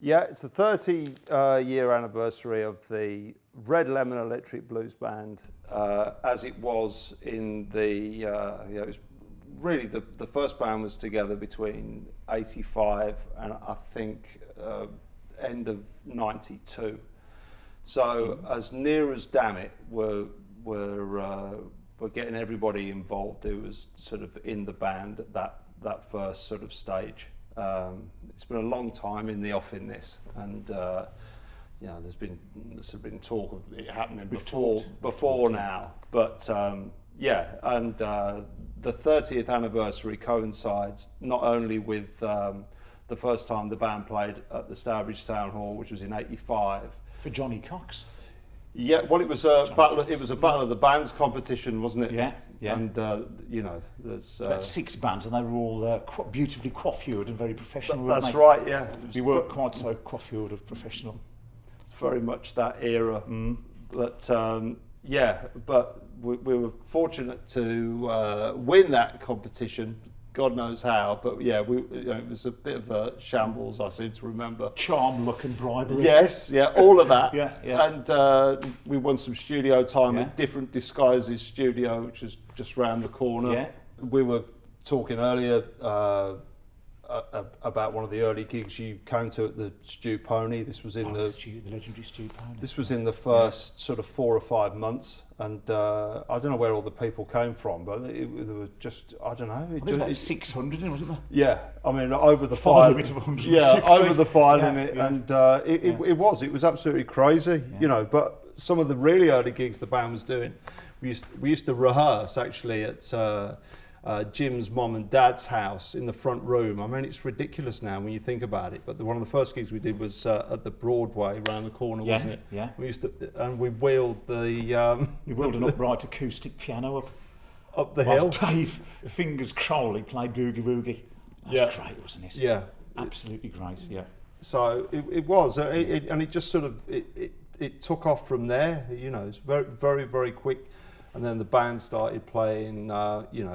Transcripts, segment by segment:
Yeah, it's the 30-year anniversary of the Red Lemon Electric Blues Band, as it was in the, it was really the first band was together between 85 and I think end of 92. So as near as damn it, we're getting everybody involved who was sort of in the band at that first sort of stage. It's been a long time in the offing this, and there's been talk of it happening before now. But the 30th anniversary coincides not only with the first time the band played at the Stourbridge Town Hall, which was in '85. For Johnny Cox. Yeah, well, it was a battle. It was a battle of the bands competition, wasn't it? Yeah, yeah. And there's about 6 bands, and they were all beautifully coiffured and very professional. That's right. Yeah, we weren't quite so coiffured of professional. It's very much that era. But but we were fortunate to win that competition. God knows how, but yeah, it was a bit of a shambles, I seem to remember. Charm, luck and bribery. Yes, yeah, all of that. Yeah. And we won some studio time Yeah. at Different Disguises studio, which is just round the corner. Yeah. We were talking earlier about one of the early gigs you came to at the Stew Pony. This was in the legendary Stew Pony. This was in the first sort of 4 or 5 months, and I don't know where all the people came from, but there were just, I don't know. There was about 600, wasn't there? Yeah, I mean over the fire fire limit of 150. Yeah, over the fire limit, yeah. and it was absolutely crazy, But some of the really early gigs the band was doing, we used to rehearse actually at Jim's mom and dad's house in the front room. I mean, it's ridiculous now when you think about it, but one of the first gigs we did was at the Broadway around the corner, wasn't it? Yeah. We used to, and we wheeled the You wheeled an upright acoustic piano up the while hill. Dave Fingers Crowley played Boogie Woogie. That's great, wasn't it? Yeah, absolutely great. Yeah. So it was, and it just sort of it took off from there. It's very, very, very quick. And then the band started playing,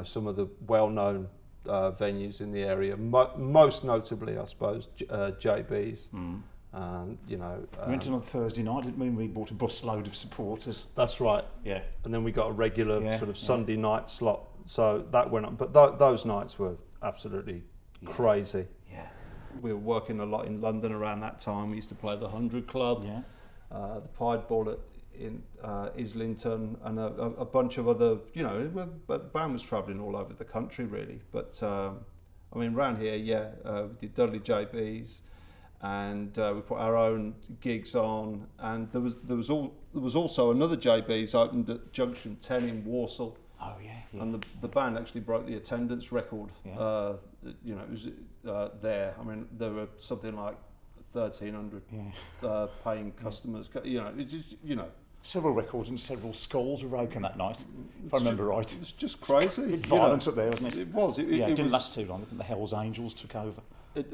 some of the well-known venues in the area. Most notably, I suppose, JB's. We went in on Thursday night, didn't we? We bought a bus load of supporters. That's right. Yeah. And then we got a regular sort of Sunday night slot. So that went on. But those nights were absolutely crazy. Yeah. We were working a lot in London around that time. We used to play the 100 Club, the Pied Bull in Islington, and a bunch of other, but the band was travelling all over the country really. But around here, we did Dudley JB's, and we put our own gigs on, and there was also another JB's opened at Junction 10 in Walsall. Oh yeah. And the band actually broke the attendance record. Yeah. It was there. I mean, there were something like 1,300 paying customers. It's just, Several records and several skulls were broken that night, if I remember right. It was just crazy. A bit violent up there, wasn't it? It was. It didn't was, last too long. I think the Hells Angels took over.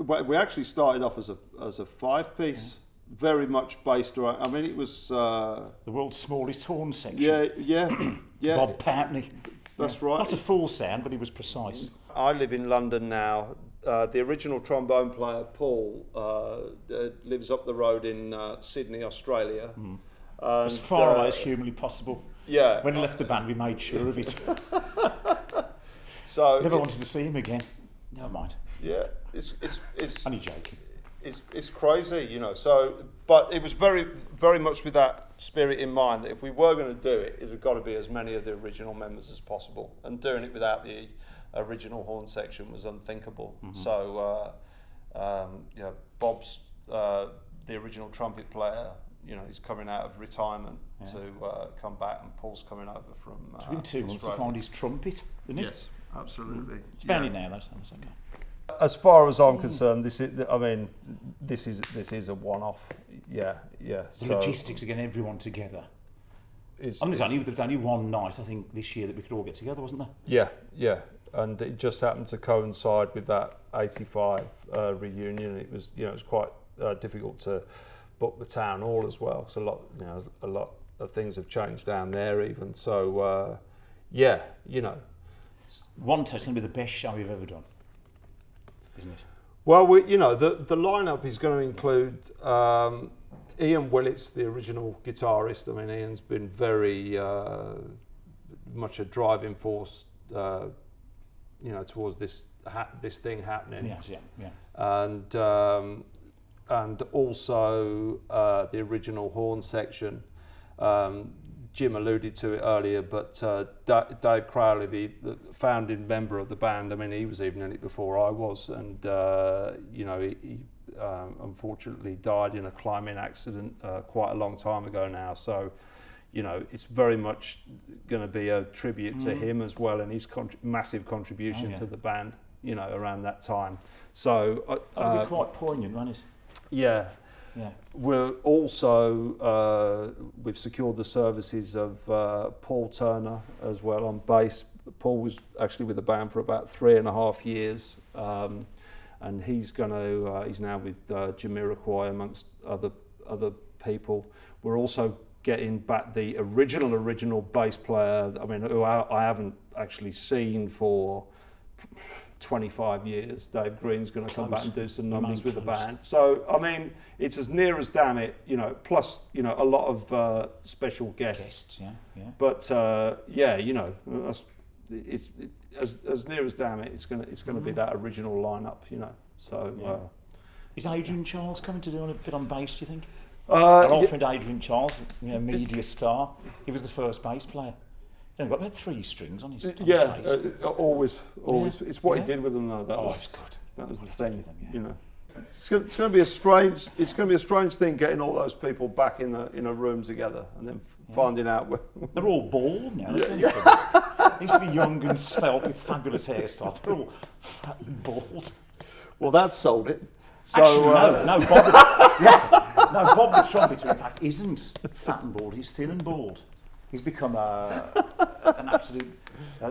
We actually started off as a 5-piece, very much based around. I mean, it was the world's smallest horn section. Yeah. Bob Pountney. That's right. Not a full sound, but he was precise. I live in London now. The original trombone player, Paul, lives up the road in Sydney, Australia. As far away as humanly possible. Yeah. When he left the band, we made sure of it. So never wanted to see him again. Never mind. Yeah, it's only joking. It's crazy, So, but it was very, very much with that spirit in mind that if we were going to do it, it had got to be as many of the original members as possible, and doing it without the original horn section was unthinkable. So, Bob's the original trumpet player. He's coming out of retirement to come back, and Paul's coming over from. It's been 2 months to find his trumpet, isn't it? Yes, absolutely. It's found it now, though, so it's okay. As far as I'm concerned, this is a one-off. Yeah. The logistics of getting everyone together. There's only one night, I think, this year that we could all get together, wasn't there? Yeah. And it just happened to coincide with that '85 reunion. It was, it was quite difficult to book the town hall as well, because a lot of things have changed down there even. So, One take going to be the best show we've ever done, isn't it? Well, the lineup is going to include Ian Willits, the original guitarist. I mean, Ian's been very much a driving force, towards this thing happening. Yes, yeah. And also the original horn section. Jim alluded to it earlier, but Dave Crowley, the founding member of the band, I mean, he was even in it before I was, and he unfortunately died in a climbing accident quite a long time ago now. So, it's very much going to be a tribute to him as well, and his massive contribution to the band, around that time. So that'll be quite poignant, won't it? Yeah. Yeah. We're also we've secured the services of Paul Turner as well on bass. Paul was actually with the band for about 3.5 years, and he's now with Jamiroquai amongst other people. We're also getting back the original bass player. I mean, who I haven't actually seen for 25 years. Dave Green's going to come back and do some numbers with the band. So, I mean, it's as near as damn it, plus, a lot of special guests. Yeah. But, it's as near as damn it, it's going to be that original lineup, So, is Adrian Charles coming to do a bit on bass, do you think? Our old friend Adrian Charles, media star, he was the first bass player. He's got about 3 strings on his bass. Always. Yeah. It's what he did with them, though. It's good. That was the thing, It's going to be a strange thing getting all those people back in a room together and then finding out where they're all bald now. They used to be young and svelte with fabulous hairstyles. They're all fat and bald. Well, that sold it. So, actually, no, Bob the trumpeter, in fact, isn't fat and bald. He's thin and bald. He's become an absolute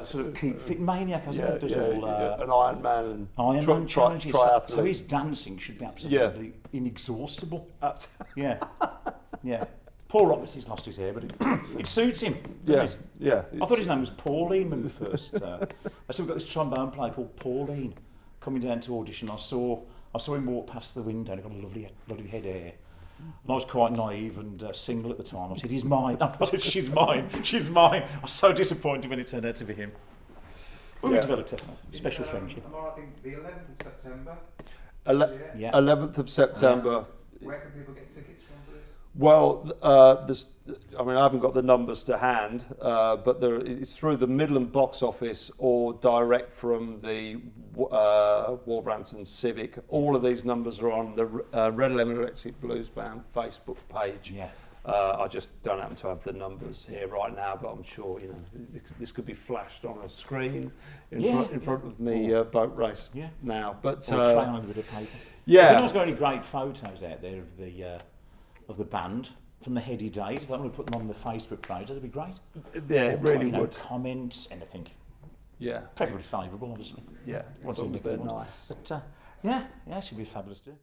sort of keep fit maniac, hasn't he? Does all an Iron Man and challenges. Triathlete. So his dancing should be absolutely inexhaustible. Yeah. Paul Robertson's lost his hair, but it suits him. Yeah. I thought his name was Pauline when we first. I said we've got this trombone player called Pauline coming down to audition. I saw him walk past the window and he got a lovely head of hair. And I was quite naive and single at the time. I said, he's mine. I said, she's mine. I was so disappointed when it turned out to be him. But we developed a special friendship. I think the 11th of September. 11th of September. Where can people get tickets from for this? Well, I haven't got the numbers to hand, but it's through the Midland box office or direct from the Wolverhampton Civic. All of these numbers are on the Red Lemon Electric Blues Band Facebook page. Yeah. I just don't happen to have the numbers here right now, but I'm sure this could be flashed on a screen in front of me. Boat race now, but or try on with a paper. Yeah. If anyone's got any great photos out there of the band from the heady days, if I'm going to put them on the Facebook page, that'd be great. Yeah, it really would. Comments, anything. Yeah. Preferably favourable, obviously. Yeah, as long as they're nice. But it should be fabulous too.